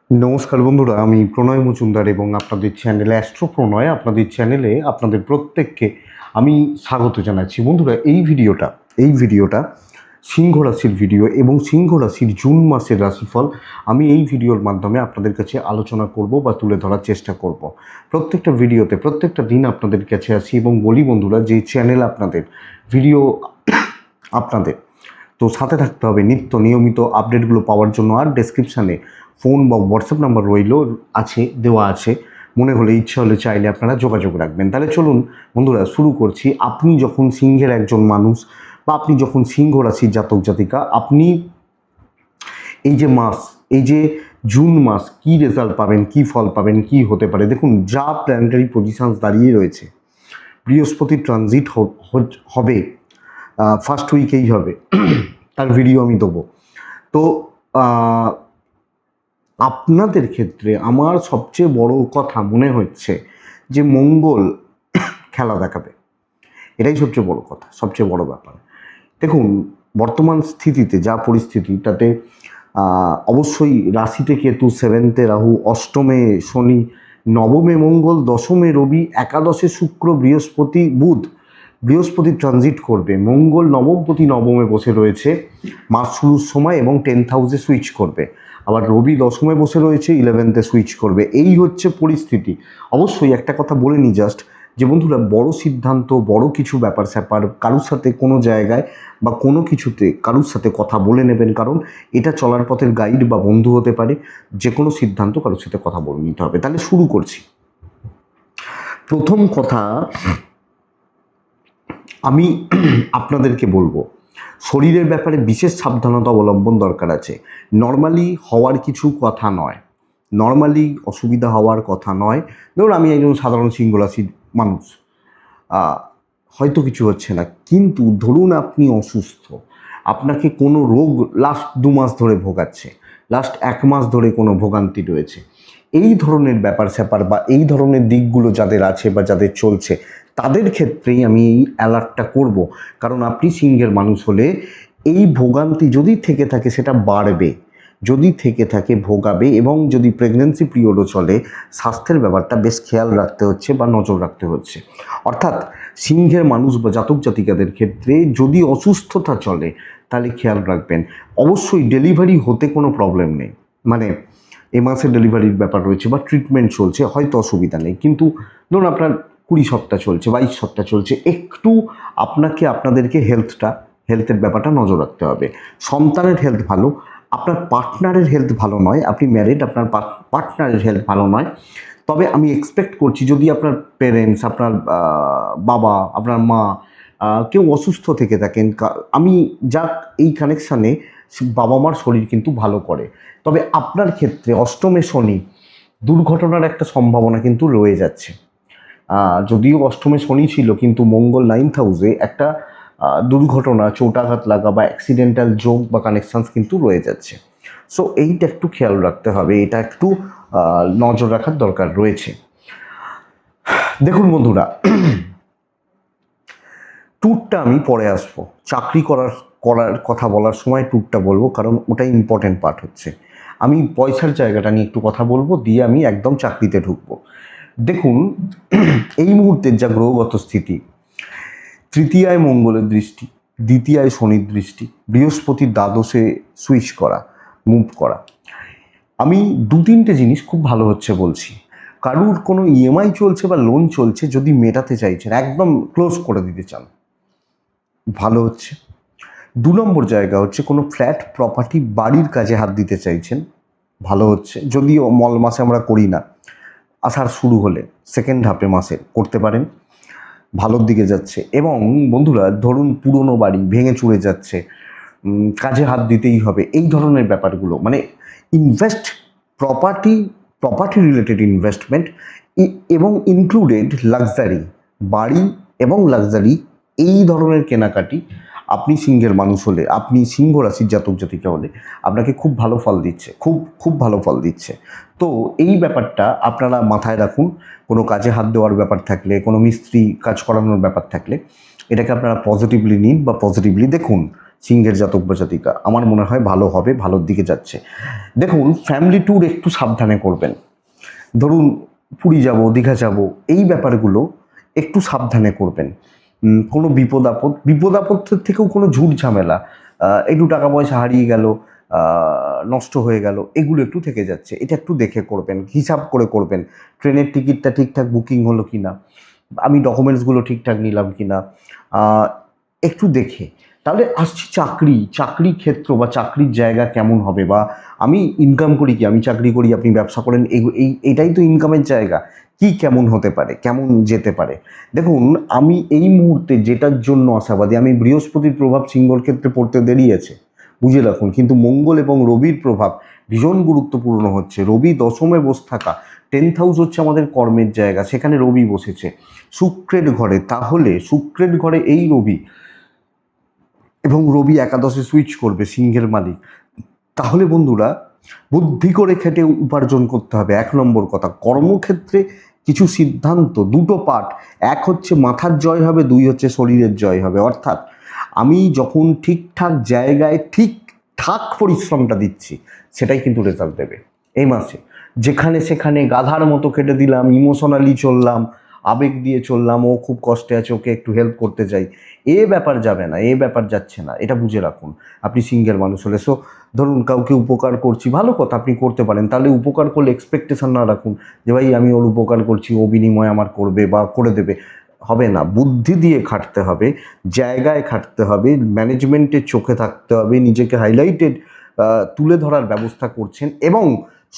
নমস্কার বন্ধুরা, আমি প্রণয় মজুমদার এবং আপনাদের চ্যানেলে অ্যাস্ট্রো প্রণয় আপনাদের চ্যানেলে আপনাদের প্রত্যেককে আমি স্বাগত জানাচ্ছি। বন্ধুরা, এই ভিডিওটা সিংহ রাশির ভিডিও এবং সিংহ রাশির জুন মাসের রাশিফল আমি এই ভিডিওর মাধ্যমে আপনাদের কাছে আলোচনা করব বা তুলে ধরার চেষ্টা করব। প্রত্যেকটা ভিডিওতে প্রত্যেকটা দিন আপনাদের কাছে আসি এবং বলি বন্ধুরা, যে চ্যানেল আপনাদের ভিডিও আপনাদের তো সাথে থাকতে হবে নিত্য নিয়মিত আপডেটগুলো পাওয়ার জন্য। আর ডেসক্রিপশানে ফোন বা হোয়াটসঅ্যাপ নাম্বার দেওয়া আছে, মনে হলে ইচ্ছা হলে চাইলে আপনারা যোগাযোগ রাখবেন। তাহলে চলুন বন্ধুরা শুরু করছি। আপনি যখন সিংহের একজন মানুষ বা আপনি যখন সিংহ রাশির জাতক জাতিকা, আপনি এই যে জুন মাস কি রেজাল্ট পাবেন, কি ফল পাবেন, কি হতে পারে। দেখুন, যা প্ল্যানেটারি পজিশনস দাঁড়িয়ে রয়েছে, বৃহস্পতির ট্রানজিট হবে, ফার্স্ট উইকেই হবে, তার ভিডিও আমি দেবো। তো আপনাদের ক্ষেত্রে আমার সবচেয়ে বড় কথা মনে হচ্ছে যে মঙ্গল খেলা দেখাবে, এটাই সবচেয়ে বড় কথা, সবচেয়ে বড় ব্যাপার। দেখুন, বর্তমান স্থিতিতে যা পরিস্থিতি, তাতে অবশ্যই রাশিতে কেতু, সেভেন্থে রাহু, অষ্টমে শনি, নবমে মঙ্গল, দশমে রবি, একাদশে শুক্র, বৃহস্পতি ট্রানজিট করবে। মঙ্গল নবমপতি নবমে বসে রয়েছে মাস শুরুর সময় এবং 10th হাউসে সুইচ করবে। আবার রবি দশমে বসে রয়েছে, 11th সুইচ করবে। এই হচ্ছে পরিস্থিতি। অবশ্যই একটা কথা বলে নিই জাস্ট, যে বন্ধুরা, বড় সিদ্ধান্ত, বড় কিছু ব্যাপার স্যাপার কারুর সাথে কোনো জায়গায় বা কোনো কিছুতে কারুর সাথে কথা বলে নেবেন, কারণ এটা চলার পথের গাইড বা বন্ধু হতে পারে। যে কোনো সিদ্ধান্ত কারুর সাথে কথা বলে নিতে হবে। তাহলে শুরু করছি। প্রথম কথা আমি আপনাদেরকে বলবো, শরীরের ব্যাপারে বিশেষ সাবধানতা অবলম্বন দরকার আছে। নর্মালি হওয়ার কিছু কথা নয়, নর্মালি অসুবিধা হওয়ার কথা নয়। ধরুন, আমি একজন সাধারণ সিংহ রাশির মানুষ, হয়তো কিছু হচ্ছে না, কিন্তু ধরুন আপনি অসুস্থ, আপনাকে কোনো রোগ লাস্ট 2 মাস ধরে ভোগাচ্ছে, লাস্ট 1 মাস ধরে কোনো ভোগান্তি রয়েছে, এই ধরনের ব্যাপার স্যাপার বা এই ধরনের দিকগুলো যাদের আছে বা যাদের চলছে, তাদের ক্ষেত্রেই আমি এই অ্যালার্টটা করব। কারণ আপনি সিংহের মানুষ হলে এই ভোগান্তি যদি থেকে থাকে সেটা বাড়বে, যদি থেকে থাকে ভোগাবে। এবং যদি প্রেগনেন্সি পিরিয়ডও চলে, স্বাস্থ্যের ব্যাপারটা বেশ খেয়াল রাখতে হচ্ছে বা নজর রাখতে হচ্ছে। অর্থাৎ সিংহের মানুষ বা জাতক জাতিকাদের ক্ষেত্রে যদি অসুস্থতা চলে, তাহলে খেয়াল রাখবেন। অবশ্যই ডেলিভারি হতে কোনো প্রবলেম নেই, মানে এ মাসে ডেলিভারির ব্যাপার রয়েছে বা ট্রিটমেন্ট চলছে, হয়তো অসুবিধা নেই। কিন্তু ধরুন আপনার 20 সপ্তাহ চলছে, 22 সপ্তাহ চলছে, একটু আপনাদেরকে হেলথের ব্যাপারটা নজর রাখতে হবে। সন্তানের হেলথ ভালো, আপনার পার্টনারের হেলথ ভালো নয়। আপনি ম্যারিড, আপনার পার্টনারের হেলথ ভালো নয়। তবে আমি এক্সপেক্ট করছি, যদি আপনার পেরেন্টস, আপনার বাবা, আপনার মা কেউ অসুস্থ থেকে থাকেন, আমি যাক এই কানেকশানে বাবা মার শরীর কিন্তু ভালো করে। তবে আপনার ক্ষেত্রে অষ্টমে শনি, দুর্ঘটনার একটা সম্ভাবনা কিন্তু রয়ে যাচ্ছে। যদিও অষ্টমে শনি ছিল, কিন্তু মঙ্গল 9th হাউসে একটা দুর্ঘটনা, চোটাঘাত লাগা বা অ্যাক্সিডেন্টাল যোগ বা কানেকশানস কিন্তু রয়ে যাচ্ছে। সো এইটা একটু খেয়াল রাখতে হবে, এটা একটু নজর রাখার দরকার রয়েছে। দেখুন বন্ধুরা, ট্যুরটা আমি পরে আসবো, চাকরি করার কথা বলার সময় ট্যুরটা বলবো, কারণ ওটাই ইম্পর্টেন্ট পার্ট হচ্ছে। আমি পয়সার জায়গাটা নিয়ে একটু কথা বলবো, দিয়ে আমি একদম চাকরিতে ঢুকবো। দেখুন, এই মুহূর্তের যা গ্রহগত স্থিতি, তৃতীয়ায় মঙ্গলের দৃষ্টি, দ্বিতীয়ায় শনির দৃষ্টি, বৃহস্পতির দ্বাদশে সুইচ করা, মুভ করা, আমি 2-3টে জিনিস খুব ভালো হচ্ছে বলছি। কারুর কোনো ইএমআই চলছে বা লোন চলছে, যদি মেটাতে চাইছেন, একদম ক্লোজ করে দিতে চান, ভালো হচ্ছে। 2 নম্বর জায়গা হচ্ছে কোনো ফ্ল্যাট, প্রপার্টি, বাড়ির কাজে হাত দিতে চাইছেন, ভালো হচ্ছে। যদিও মল মাসে আমরা করি না, আষাঢ় শুরু হলে সেকেন্ড হাফে মাসে করতে পারেন, ভালোর দিকে যাচ্ছে। এবং বন্ধুরা, ধরুন পুরনো বাড়ি ভেঙে চুরে যাচ্ছে, কাজে হাত দিতেই হবে, এই ধরনের ব্যাপারগুলো, মানে প্রপার্টি রিলেটেড ইনভেস্টমেন্ট এবং ইনক্লুডেড লাক্সারি, বাড়ি এবং লাক্সারি, এই ধরনের কেনাকাটি আপনি সিংহের মানুষ হলে, আপনি সিংহ রাশির জাতক জাতিকা হলে আপনাকে খুব ভালো ফল দিচ্ছে, খুব ভালো ফল দিচ্ছে। তো এই ব্যাপারটা আপনারা মাথায় রাখুন। কোনো কাজে হাত দেওয়ার ব্যাপার থাকলে, কোনো মিস্ত্রি কাজ করানোর ব্যাপার থাকলে, এটাকে আপনারা পজিটিভলি নিন বা পজিটিভলি দেখুন। সিংহের জাতক বা জাতিকা, আমার মনে হয় ভালো হবে, ভালোর দিকে যাচ্ছে। দেখুন, ফ্যামিলি ট্যুর একটু সাবধানে করবেন। ধরুন পুরী যাব, দীঘা যাব, এই ব্যাপারগুলো একটু সাবধানে করবেন। কোনো বিপদ আপদের থেকেও কোনো ঝুট ঝামেলা, একটু টাকা পয়সা হারিয়ে গেল, নষ্ট হয়ে গেল, এগুলো একটু থেকে যাচ্ছে, এটা একটু দেখে করবেন, হিসাব করে করবেন। ট্রেনের টিকিটটা ঠিকঠাক বুকিং হলো কি না, আমি ডকুমেন্টসগুলো ঠিকঠাক নিলাম কি না, একটু দেখে। তাহলে আসছি চাকরি ক্ষেত্র বা চাকরির জায়গা কেমন হবে, বা আমি ইনকাম করি কি, আমি চাকরি করি, আপনি ব্যবসা করেন, এটাই তো ইনকামের জায়গা, কি কেমন হতে পারে, কেমন যেতে পারে। দেখুন, আমি এই মুহূর্তে যেটার জন্য আশাবাদী, আমি বৃহস্পতির প্রভাব সিংহর ক্ষেত্রে পড়তে দেরি আছে, বুঝে রাখুন, কিন্তু মঙ্গল এবং রবির প্রভাব ভীষণ গুরুত্বপূর্ণ হচ্ছে। রবি দশমে বসে থাকা, 10th হাউস হচ্ছে আমাদের কর্মের জায়গা, সেখানে রবি বসেছে শুক্রের ঘরে। তাহলে শুক্রের ঘরে এই রবি, এবং রবি একাদশে সুইচ করবে, সিংহের মালিক। তাহলে বন্ধুরা, বুদ্ধি করে খেটে উপার্জন করতে হবে। 1 নম্বর কথা, কর্মক্ষেত্রে কিছু সিদ্ধান্ত, দুটো পার্ট, এক হচ্ছে মাথার জয় হবে, 2 হচ্ছে শরীরের জয় হবে। অর্থাৎ আমি যখন ঠিকঠাক জায়গায় ঠিকঠাক পরিশ্রমটা দিচ্ছি, সেটাই কিন্তু রেজাল্ট দেবে এই মাসে। যেখানে সেখানে গাধার মতো কেটে দিলাম, ইমোশনালি চললাম, আবেগ দিয়ে চললাম, ও খুব কষ্টে আছে, ওকে একটু হেল্প করতে চাই, এ ব্যাপার যাবে না, এ ব্যাপার যাচ্ছে না, এটা বুঝে রাখুন আপনি সিংহের মানুষ হলে। সো ধরুন কাউকে উপকার করছি, ভালো কথা, আপনি করতে পারেন, তাহলে উপকার করলে এক্সপেকটেশন না রাখুন যে ভাই আমি ওর উপকার করছি, ও বিনিময় আমার করবে বা করে দেবে, হবে না। বুদ্ধি দিয়ে খাটতে হবে, জায়গায় খাটতে হবে, ম্যানেজমেন্টের চোখে থাকতে হবে, নিজেকে হাইলাইটেড তুলে ধরার ব্যবস্থা করছেন, এবং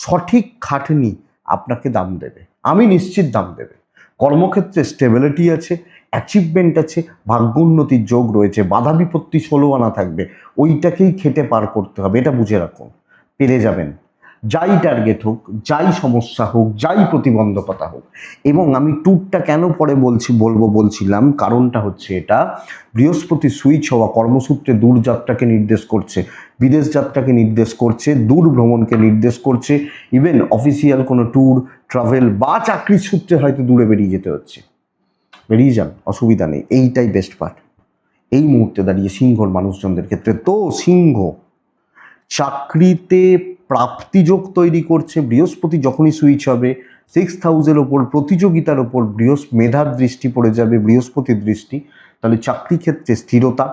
সঠিক খাটনি আপনাকে দাম দেবে, আমি নিশ্চিত দাম দেবে। কর্মক্ষেত্রে স্টেবিলিটি আছে, অ্যাচিভমেন্ট আছে, ভাগ্যোন্নতির যোগ রয়েছে, বাধা বিপত্তি 16 আনা থাকবে, ওইটাকেই খেটে পার করতে হবে, এটা বুঝে রাখুন, পেরে যাবেন। যাই টার্গেট হোক, যাই সমস্যা হোক, যাই প্রতিবন্ধকতা হোক। এবং আমি ট্যুরটা কেন পরে বলছিলাম, কারণটা হচ্ছে এটা, বৃহস্পতি সুইচ হওয়া কর্মসূত্রে দূর যাত্রাকে নির্দেশ করছে, বিদেশ যাত্রাকে নির্দেশ করছে, দূর ভ্রমণকে নির্দেশ করছে, ইভেন অফিসিয়াল কোনো ট্যুর, ট্রাভেল বা চাকরির সূত্রে হয়তো দূরে বেরিয়ে যেতে হচ্ছে, বেরিয়ে যান, অসুবিধা নেই, এইটাই বেস্ট পার্ট এই মুহূর্তে দাঁড়িয়ে সিংহর মানুষজনদের ক্ষেত্রে। তো সিংহ চাকরিতে প্রাপ্তিযোগ তৈরি করছে, বৃহস্পতি যখনই সুইচ হবে 6th হাউসের ওপর, প্রতিযোগিতার ওপর মেধার দৃষ্টি পড়ে যাবে, বৃহস্পতির দৃষ্টি, তাহলে চাকরি ক্ষেত্রে স্থিরতা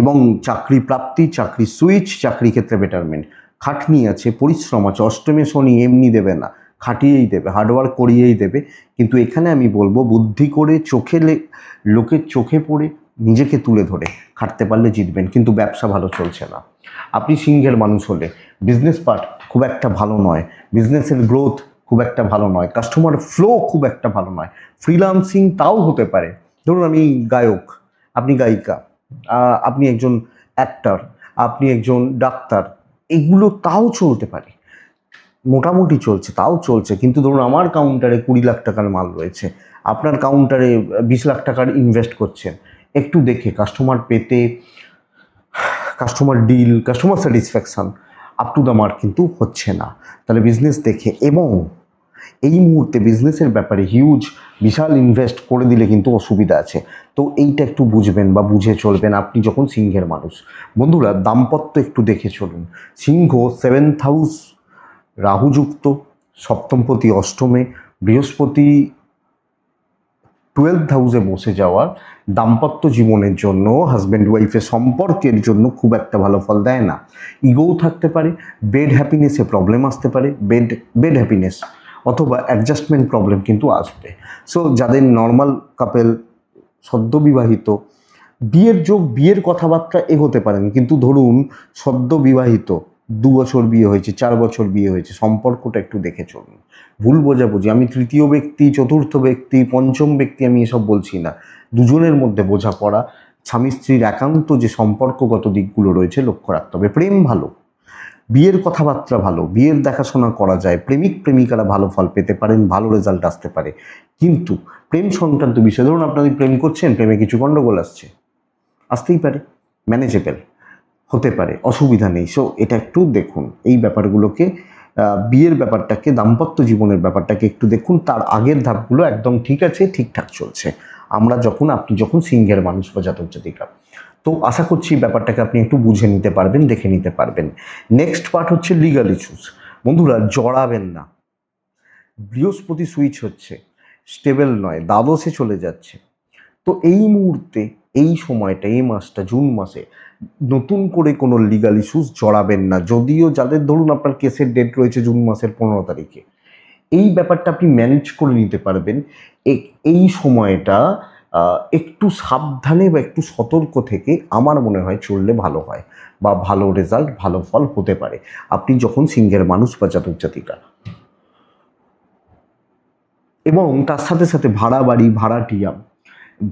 এবং চাকরি প্রাপ্তি, চাকরি সুইচ, চাকরি ক্ষেত্রে বেটারমেন্ট। খাটনি আছে, পরিশ্রম আছে, অষ্টমে শনি এমনি দেবে না, খাটিয়েই দেবে, হার্ডওয়ার্ক করিয়েই দেবে। কিন্তু এখানে আমি বলবো, বুদ্ধি করে লোকের চোখে পড়ে নিজেকে তুলে ধরে খাটতে পারলে জিতবেন। কিন্তু ব্যবসা ভালো চলছে না, আপনি সিংহের মানুষ হলে বিজনেস পার্ট খুব একটা ভালো নয়, বিজনেসের গ্রোথ খুব একটা ভালো নয়, কাস্টমার ফ্লো খুব একটা ভালো নয়, ফ্রিল্যান্সিং তাও হতে পারে। ধরুন আমি গায়ক, আপনি গায়িকা, আপনি একজন অ্যাক্টর, আপনি একজন ডাক্তার, এগুলো তাও চলতে পারে, মোটামুটি চলছে, তাও চলছে। কিন্তু ধরুন আমার কাউন্টারে 20 লাখ টাকার মাল রয়েছে, আপনার কাউন্টারে 20 লাখ টাকার ইনভেস্ট করছেন, একটু দেখে কাস্টমার পেতে, customer deal, customer satisfaction up to the mark কিন্তু হচ্ছে না। তাহলে বিজনেস দেখে, এবং এই মুহূর্তে বিজনেসের ব্যাপারে বিশাল ইনভেস্ট করে দিলে কিন্তু অসুবিধা আছে। তো এইটা একটু বুঝবেন বা বুঝে চলবেন আপনি যখন সিংহের মানুষ। বন্ধুরা, দাম্পত্য একটু দেখে চলুন। সিংহ 7th হাউস রাহুযুক্ত, সপ্তমপতি অষ্টমে, বৃহস্পতি 12th হাউসে বসে যাওয়ার দাম্পত্য জীবনের জন্য, হাজব্যান্ড ওয়াইফের সম্পর্কের জন্য খুব একটা ভালো ফল দেয় না। ইগোও থাকতে পারে, বেড হ্যাপিনেসে প্রবলেম আসতে পারে, বেড হ্যাপিনেস অথবা অ্যাডজাস্টমেন্ট প্রবলেম কিন্তু আসবে। সো যাদের নর্মাল কাপেল, সদ্য বিবাহিত, বিয়ের কথাবার্তা এগোতে পারেন, কিন্তু ধরুন সদ্য বিবাহিত, 2 বছর বিয়ে হয়েছে, 4 বছর বিয়ে হয়েছে, সম্পর্কটা একটু দেখে চলুন। ভুল বোঝাবুঝি, আমি তৃতীয় ব্যক্তি, চতুর্থ ব্যক্তি, পঞ্চম ব্যক্তি, আমি এসব বলছি না, দুজনের মধ্যে বোঝাপড়া, স্বামী স্ত্রীর একান্ত যে সম্পর্কগত দিকগুলো রয়েছে লক্ষ্য রাখতে হবে। প্রেম ভালো, বিয়ের কথাবার্তা ভালো, বিয়ের দেখাশোনা করা যায়, প্রেমিক প্রেমিকারা ভালো ফল পেতে পারেন, ভালো রেজাল্ট আসতে পারে। কিন্তু প্রেম সংক্রান্ত বিষয়, ধরুন আপনাদের প্রেম করছেন, প্রেমে কিছু গণ্ডগোল আসতেই পারে, ম্যানেজেবল হতে পারে, অসুবিধা নেই। সো এটা একটু দেখুন, এই ব্যাপারগুলোকে, বিয়ের ব্যাপারটাকে, দাম্পত্য জীবনের ব্যাপারটাকে একটু দেখুন। তার আগের ধাপগুলো একদম ঠিক আছে, ঠিকঠাক চলছে। আপনি যখন সিংহের মানুষ বা জাতক জাতিকা। তো আশা করছি এই ব্যাপারটাকে আপনি একটু বুঝে নিতে পারবেন, দেখে নিতে পারবেন। নেক্সট পার্ট হচ্ছে লিগাল ইস্যুস। বন্ধুরা, জড়াবেন না। বৃহস্পতি সুইচ হচ্ছে, স্টেবল নয়, দ্বাদশে চলে যাচ্ছে। তো এই মুহূর্তে, এই সময়টা, এই মাসটা, জুন মাসে নতুন করে কোনো লিগাল ইস্যুস জড়াবেন না। যদিও যাদের ধরুন আপনার কেসের ডেট রয়েছে জুন মাসের 15 তারিখে, এই ব্যাপারটা আপনি ম্যানেজ করে নিতে পারবেন। এই সময়টা একটু সাবধানে বা একটু সতর্ক থেকে আমার মনে হয় চললে ভালো হয়, বা ভালো রেজাল্ট, ভালো ফল হতে পারে আপনি যখন সিংহের মানুষ বা জাতক জাতিকা। এবং তার সাথে সাথে ভাড়া বাড়ি,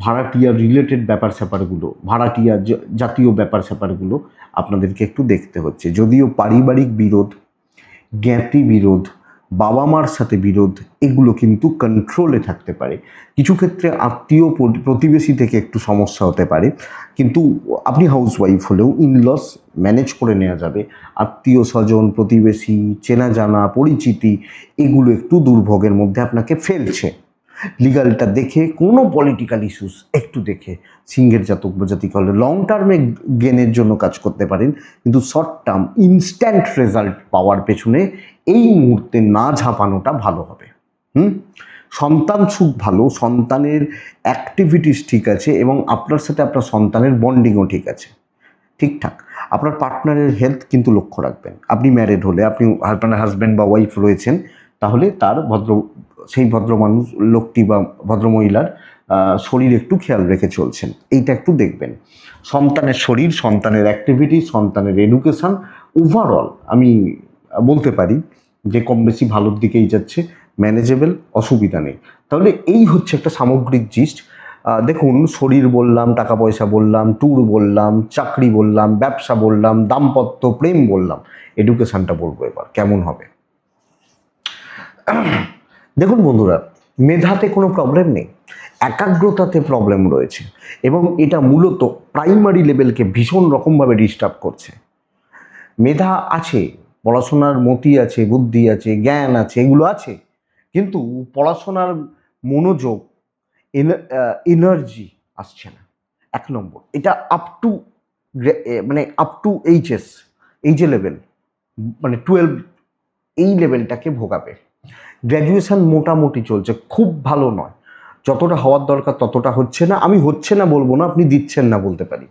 ভাড়াটিয়া রিলেটেড ব্যাপার স্যাপারগুলো, ভাড়াটিয়া জাতীয় ব্যাপার স্যাপারগুলো আপনাদেরকে একটু দেখতে হচ্ছে। যদিও পারিবারিক বিরোধ, জ্ঞাতি বিরোধ, বাবা মার সাথে বিরোধ, এগুলো কিন্তু কন্ট্রোলে থাকতে পারে। কিছু ক্ষেত্রে আত্মীয় প্রতিবেশী থেকে একটু সমস্যা হতে পারে, কিন্তু আপনি হাউসওয়াইফ হলেও ইনলস ম্যানেজ করে নেওয়া যাবে। আত্মীয় স্বজন, প্রতিবেশী, চেনা জানা, পরিচিতি, এগুলো একটু দুর্ভোগের মধ্যে আপনাকে ফেলছে। লিগালটা দেখে, কোনো পলিটিক্যাল ইস্যুস একটু দেখে সিংহের জাতক বা জাতিকা হলে লং টার্মে গেনের জন্য কাজ করতে পারেন, কিন্তু শর্ট টার্ম ইনস্ট্যান্ট রেজাল্ট পাওয়ার পেছনে এই মুহূর্তে না ঝাঁপানোটা ভালো হবে। সন্তান সুখ ভালো, সন্তানের অ্যাক্টিভিটিস ঠিক আছে, এবং আপনার সাথে আপনার সন্তানের বন্ডিংও ঠিক আছে, ঠিকঠাক। আপনার পার্টনারের হেলথ কিন্তু লক্ষ্য রাখবেন। আপনি ম্যারিড হলে, আপনি আপনার হাজব্যান্ড বা ওয়াইফ রয়েছেন, তাহলে তার সেই ভদ্র মানুষ, লোকটি বা ভদ্রমহিলার শরীর একটু খেয়াল রেখে চলছেন, এইটা একটু দেখবেন। সন্তানের শরীর, সন্তানের অ্যাক্টিভিটি, সন্তানের এডুকেশান, ওভারঅল আমি বলতে পারি যে কম বেশি ভালোর দিকেই যাচ্ছে, ম্যানেজেবল, অসুবিধা নেই। তাহলে এই হচ্ছে একটা সামগ্রিক জিস্ট। দেখুন, শরীর বললাম, টাকা পয়সা বললাম, ট্যুর বললাম, চাকরি বললাম, ব্যবসা বললাম, দাম্পত্য, প্রেম বললাম, এডুকেশানটা বলবো এবার কেমন হবে। দেখুন বন্ধুরা, মেধাতে কোনো প্রবলেম নেই, একাগ্রতাতে প্রবলেম রয়েছে, এবং এটা মূলত প্রাইমারি লেভেলকে ভীষণ রকমভাবে ডিস্টার্ব করছে। মেধা আছে, পড়াশোনার মতি আছে, বুদ্ধি আছে, জ্ঞান আছে, এগুলো আছে, কিন্তু পড়াশোনার মনোযোগ, এনার্জি আসছে না। 1 নম্বর, এটা আপ টু এইচএ লেভেল, মানে 12, এই লেভেলটাকে ভোগাবে। গ্র্যাজুয়েশন মোটামুটি চলছে, খুব ভালো নয়, যতটা হওয়ার দরকার ততটা হচ্ছে না। আমি হচ্ছে না বলবো না, আপনি দিচ্ছেন না বলতে পারি।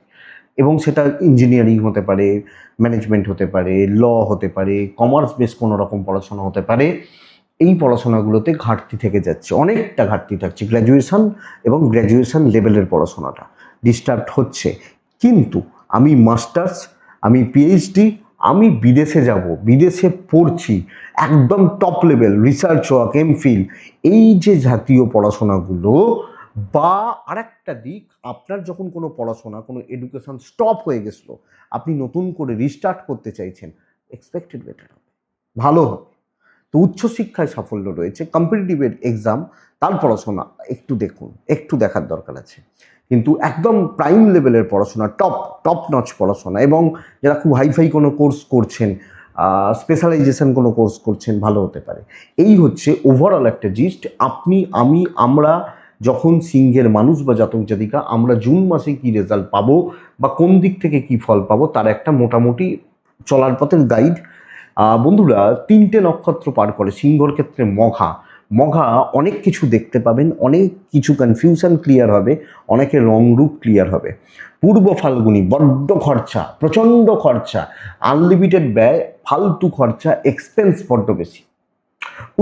এবং সেটা ইঞ্জিনিয়ারিং হতে পারে, ম্যানেজমেন্ট হতে পারে, ল হতে পারে, কমার্স বেস কোনো রকম পড়াশোনা হতে পারে। এই পড়াশোনাগুলোতে ঘাটতি থেকে যাচ্ছে, অনেকটা ঘাটতি থাকছে। গ্র্যাজুয়েশন এবং গ্র্যাজুয়েশন লেভেলের পড়াশোনাটা ডিস্টার্ব হচ্ছে। কিন্তু আমি মাস্টার্স, আমি পিএইচডি, আমি বিদেশে যাব, বিদেশে পড়ছি, একদম top level research work, MPhil, এই যে জাতীয় পড়াশোনাগুলো, বা আরেকটা দিক, আপনার যখন কোনো পড়াশোনা, কোনো এডুকেশন স্টপ হয়ে গেছিলো, আপনি নতুন করে রিস্টার্ট করতে চাইছেন, এক্সপেক্টেড বেটার হবে, ভালো হবে। তো উচ্চশিক্ষায় সাফল্য রয়েছে, কম্পিটিটিভ এক্সাম, তার পড়াশোনা একটু দেখুন, একটু দেখার দরকার আছে। কিন্তু একদম প্রাইম লেভেলের পড়াশোনা, টপ নচ পড়াশোনা, এবং যারা খুব হাইফাই কোনো কোর্স করছেন, স্পেশালাইজেশন কোনো কোর্স করছেন, ভালো হতে পারে। এই হচ্ছে ওভারঅল একটা জিস্ট। আপনি, আমি, আমরা যখন সিংহের মানুষ বা জাতক জাতিকা, আমরা জুন মাসে কি রেজাল্ট পাবো বা কোন দিক থেকে কি ফল পাবো, তার একটা মোটামুটি চলার পথের গাইড। বন্ধুরা, 3টে নক্ষত্র পার করে, সিংহর ক্ষেত্রে মঘা অনেক কিছু দেখতে পাবেন, অনেক কিছু কনফিউশন ক্লিয়ার হবে, অনেকের রংরূপ ক্লিয়ার হবে। পূর্ব ফাল্গুনি বড্ড খরচা, প্রচণ্ড খরচা, আনলিমিটেড ব্যয়, ফালতু খরচা, এক্সপেন্স বড্ড বেশি।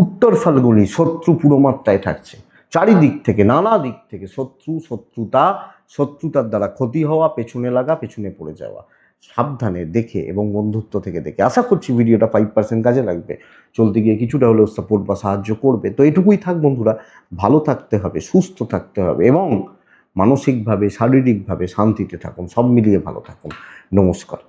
উত্তর ফাল্গুনি শত্রু পুরো মাত্রায় থাকছে, চারিদিক থেকে, নানা দিক থেকে শত্রুতার দ্বারা ক্ষতি হওয়া, পেছনে লাগা, পেছনে পড়ে যাওয়া। সাবধানে দেখে এবং বন্ধুত্ব থেকে দেখে। আশা করছি ভিডিওটা 5% কাজে লাগবে, চলতে গিয়ে কিছুটা হলেও সাপোর্ট বা সাহায্য করবে। তো এটুকুই থাক বন্ধুরা, ভালো থাকতে হবে, সুস্থ থাকতে হবে, এবং মানসিকভাবে, শারীরিকভাবে শান্তিতে থাকুন, সব মিলিয়ে ভালো থাকুন। নমস্কার।